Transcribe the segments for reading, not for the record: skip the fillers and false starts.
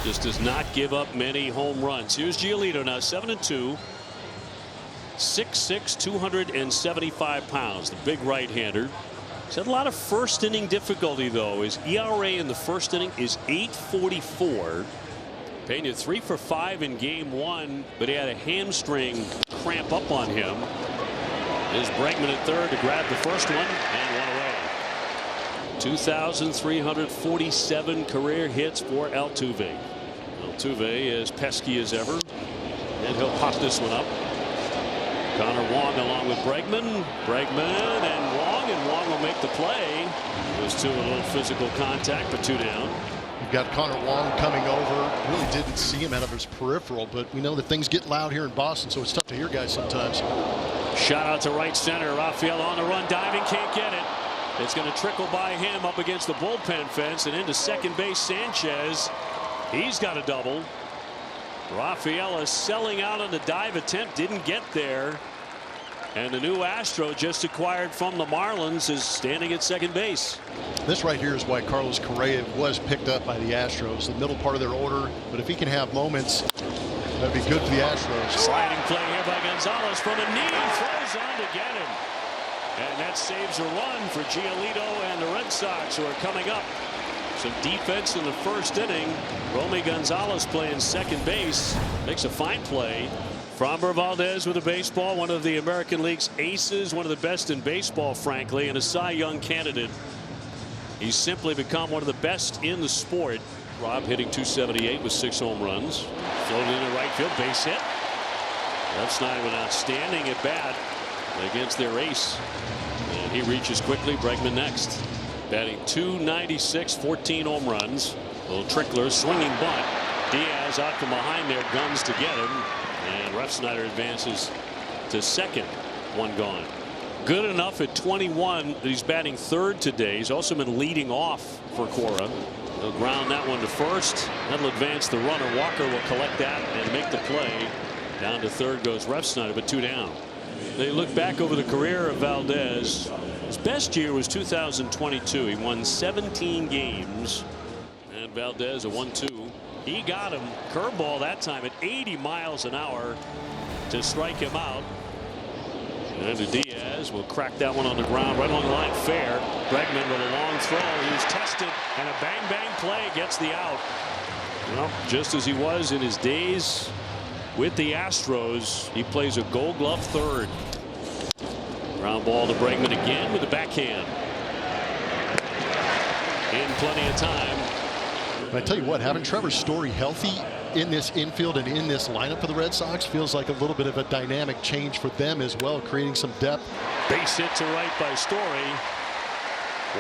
Just does not give up many home runs. Here's Giolito now, 7-2. 6'6", 275 pounds. The big right-hander. He's had a lot of first inning difficulty though. His ERA in the first inning is 8.44. Pena 3 for 5 in game 1, but he had a hamstring cramp up on him. There's Bregman at third to grab the first one and one away. 2,347 career hits for Altuve. Altuve as pesky as ever, and he'll pop this one up. Connor Wong along with Bregman. Bregman and Wong will make the play. Those two a little physical contact, but 2 down. You've got Connor Wong coming over. Really didn't see him out of his peripheral, but we know that things get loud here in Boston, so it's tough to hear guys sometimes. Shot out to right center. Rafael on the run, diving, can't get it. It's going to trickle by him up against the bullpen fence and into second base. Sanchez, he's got a double. Rafaela selling out on the dive attempt, didn't get there. And the new Astro just acquired from the Marlins is standing at second base. This right here is why Carlos Correa was picked up by the Astros, the middle part of their order. But if he can have moments, that'd be good for the Astros. Sliding play here by Gonzalez from a knee, throws on to get him. And that saves a run for Giolito and the Red Sox, who are coming up. Some defense in the first inning. Romy Gonzalez playing second base, makes a fine play. Framber Valdez with a baseball, one of the American League's aces, one of the best in baseball, frankly, and a Cy Young candidate. He's simply become one of the best in the sport. Rob hitting 278 with 6 home runs. Floated into right field, base hit. Refsnyder with outstanding at bat against their ace. And he reaches quickly. Bregman next. Batting .296, 14 home runs. Little trickler, swinging bunt. Diaz out from behind there, guns to get him. And Refsnyder advances to second. 1 gone. Good enough at 21 that he's batting third today. He's also been leading off for Correa. They'll ground that one to first. That'll advance the runner. Walker will collect that and make the play. Down to third goes Refsnyder, but 2 down. They look back over the career of Valdez. His best year was 2022. He won 17 games. And Valdez a 1-2. He got him curveball that time at 80 miles an hour to strike him out. And Diaz will crack that one on the ground right along the line fair. Bregman with a long throw. He was tested and a bang bang play gets the out. Well, just as he was in his days with the Astros, he plays a Gold Glove third. Ground ball to Bregman again with the backhand. In plenty of time. I tell you what, having Trevor Story healthy in this infield and in this lineup for the Red Sox feels like a little bit of a dynamic change for them as well, creating some depth. Base hit to right by Story.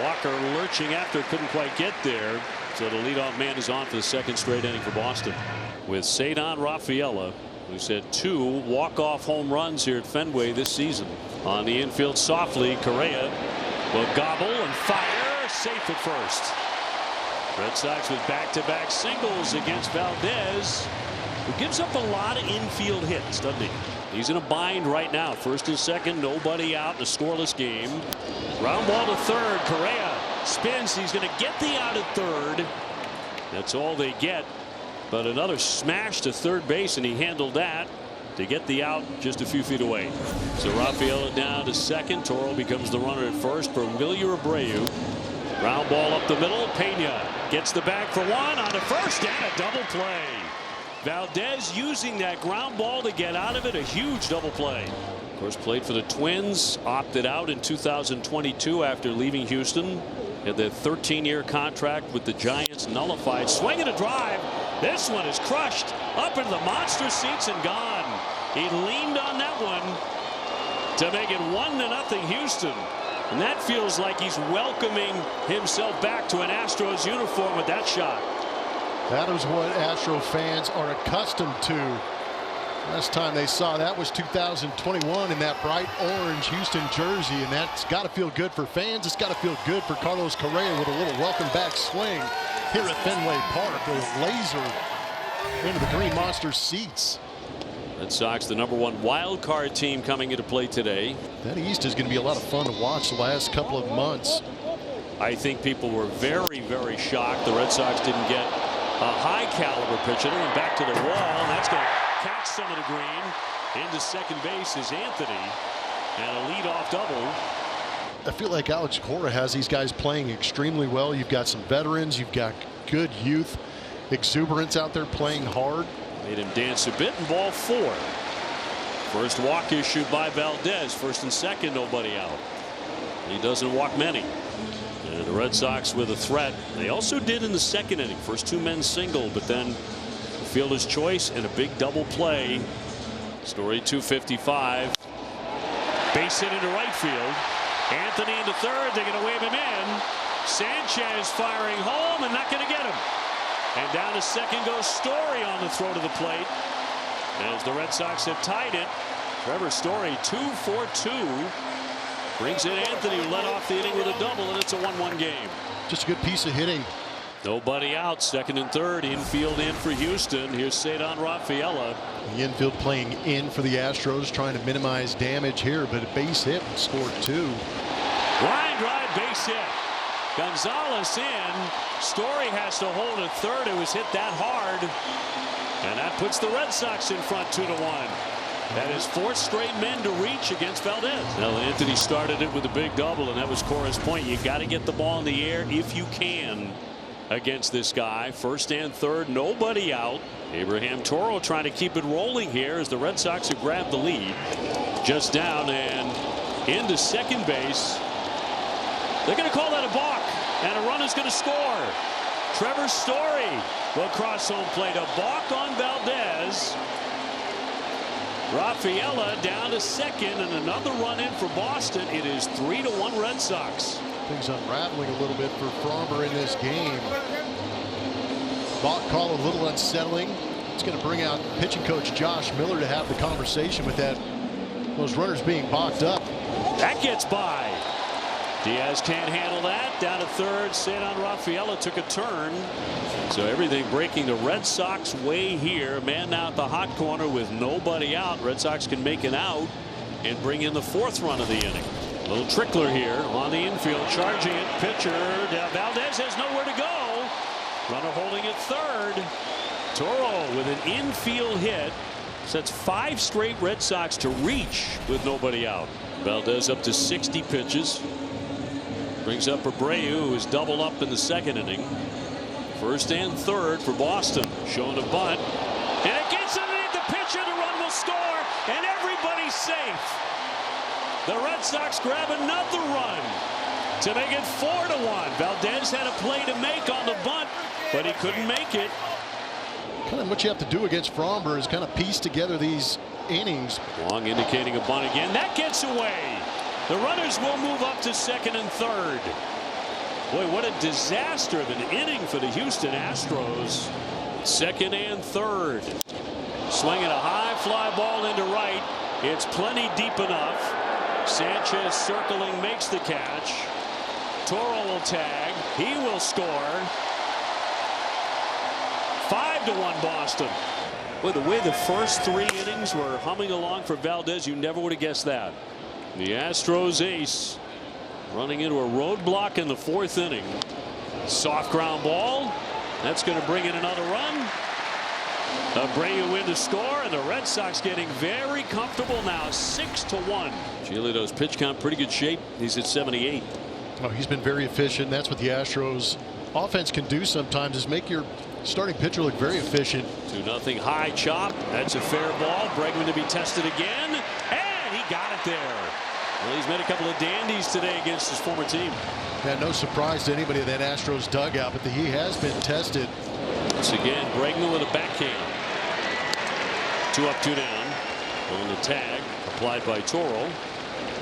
Walker lurching after, couldn't quite get there. So the leadoff man is on for the second straight inning for Boston. With Cedar Rafaela, who's had 2 walk-off home runs here at Fenway this season. On the infield softly, Correa will gobble and fire, safe at first. Red Sox with back-to-back singles against Valdez, who gives up a lot of infield hits, doesn't he? He's in a bind right now. First and second, nobody out in a scoreless game. Ground ball to third. Correa spins. He's going to get the out at third. That's all they get. But another smash to third base, and he handled that to get the out just a few feet away. So Rafaela down to second. Toro becomes the runner at first for Emilio Abreu. Ground ball up the middle. Pena gets the bag for one on the first and a double play. Valdez using that ground ball to get out of it. A huge double play. Of course, played for the Twins, opted out in 2022 after leaving Houston. Had that 13-year contract with the Giants nullified. Swing and a drive. This one is crushed up into the monster seats and gone. He leaned on that one to make it 1-0 Houston. And that feels like he's welcoming himself back to an Astros uniform with that shot. That is what Astro fans are accustomed to. Last time they saw that was 2021 in that bright orange Houston jersey, and that's got to feel good for fans. It's got to feel good for Carlos Correa with a little welcome back swing here at Fenway Park. A laser into the Green Monster seats. Red Sox, the #1 wild card team, coming into play today. That East is going to be a lot of fun to watch the last couple of months. I think people were very, very shocked the Red Sox didn't get a high caliber pitcher, and back to the wall, and that's going to catch some of the green. Into second base is Anthony, and a leadoff double. I feel like Alex Correa has these guys playing extremely well. You've got some veterans, you've got good youth exuberance out there playing hard. Made him dance a bit, and ball 4. First walk issued by Valdez. First and second, nobody out. He doesn't walk many. And the Red Sox with a threat. They also did in the second inning. First 2 men single, but then fielder's choice and a big double play. Story 255. Base hit into right field. Anthony into third. They're going to wave him in. Sanchez firing home and not going to get him. And down to second goes Story on the throw to the plate. As the Red Sox have tied it. Trevor Story 2 for 2. Brings in Anthony, who led off the inning with a double, and it's a 1-1 game. Just a good piece of hitting. Nobody out. Second and third. Infield in for Houston. Here's Cedar Rafaela. The infield playing in for the Astros, trying to minimize damage here, but a base hit and scored 2. Line drive, base hit. Gonzalez in. Story has to hold at third. It was hit that hard, and that puts the Red Sox in front 2-1. That is 4th straight men to reach against Valdez. Now Anthony started it with a big double, and that was Correa's point. You got to get the ball in the air if you can against this guy. First and third, nobody out. Abraham Toro trying to keep it rolling here as the Red Sox have grabbed the lead. Just down and into second base. They're going to call that a balk, and a run is going to score. Trevor Story will cross home plate. A balk on Valdez. Rafaela down to second, and another run in for Boston. It is 3-1 Red Sox. Things unraveling a little bit for Framber in this game. Balk call a little unsettling. It's going to bring out pitching coach Josh Miller to have the conversation with those runners being balked up. That gets by. Diaz can't handle that. Down to third. Cedar Rafaela took a turn. So everything breaking the Red Sox way here. Man now at the hot corner with nobody out. Red Sox can make an out and bring in the 4th run of the inning. A little trickler here on the infield. Charging it. Pitcher. Valdez has nowhere to go. Runner holding at third. Toro with an infield hit. Sets 5 straight Red Sox to reach with nobody out. Valdez up to 60 pitches. Brings up Abreu, who is doubled up in the second inning. First and third for Boston. Showing a bunt. And it gets underneath the pitcher. The run will score. And everybody's safe. The Red Sox grab another run to make it 4-1. Valdez had a play to make on the bunt, but he couldn't make it. Kind of what you have to do against Framber is kind of piece together these innings. Long indicating a bunt again. That gets away. The runners will move up to second and third. Boy, what a disaster of an inning for the Houston Astros. Second and third. Swinging a high fly ball into right. It's plenty deep enough. Sanchez circling, makes the catch. Toro will tag. He will score. 5-1 Boston. Boy, the way the first 3 innings were humming along for Valdez, you never would have guessed that. The Astros ace running into a roadblock in the 4th inning. Soft ground ball. That's going to bring in another run. Abreu in to score, and the Red Sox getting very comfortable now, 6-1. Giolito's pitch count pretty good shape. He's at 78. Oh, he's been very efficient. That's what the Astros offense can do sometimes, is make your starting pitcher look very efficient. 2-0 high chop. That's a fair ball. Bregman to be tested again, and he got it there. Well, he's made a couple of dandies today against his former team. Yeah, no surprise to anybody in that Astros dugout, but he has been tested. Once again, Bregman with a backhand. 2 up, 2 down. On the tag applied by Toro.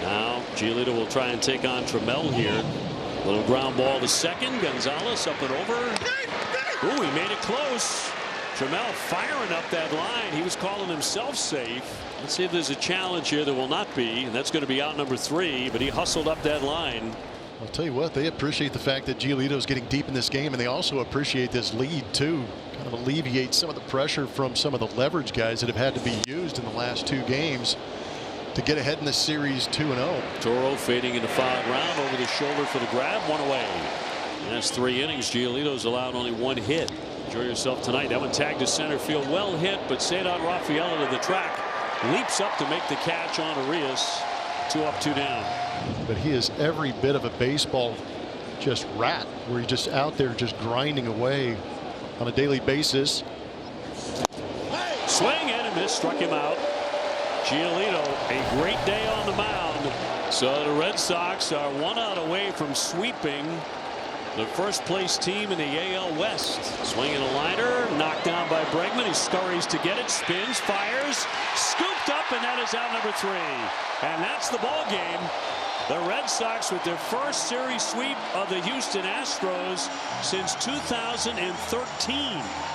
Now Giolito will try and take on Trammell here. Little ground ball to second. Gonzalez up and over. Ooh, he made it close. Trammell firing up that line. He was calling himself safe. Let's see if there's a challenge here. There will not be. And that's going to be out number 3. But he hustled up that line. I'll tell you what, they appreciate the fact that Giolito's getting deep in this game, and they also appreciate this lead too. Kind of alleviate some of the pressure from some of the leverage guys that have had to be used in the last 2 games to get ahead in the series 2-0. Toro fading into foul ground, over the shoulder for the grab, 1 away. And that's 3 innings. Giolito's allowed only 1 hit. Enjoy yourself tonight. That one tagged to center field. Well hit, but Cedar Rafaela to the track. Leaps up to make the catch on Arias. 2 up, 2 down. But he is every bit of a baseball just rat, where he's just out there just grinding away on a daily basis. Swing and a miss, struck him out. Giolito, a great day on the mound. So the Red Sox are 1 out away from sweeping the first place team in the AL West. Swinging a liner, knocked down by Bregman. He scurries to get it, spins, fires, scooped up, and that is out number 3. And that's the ball game. The Red Sox with their first series sweep of the Houston Astros since 2013.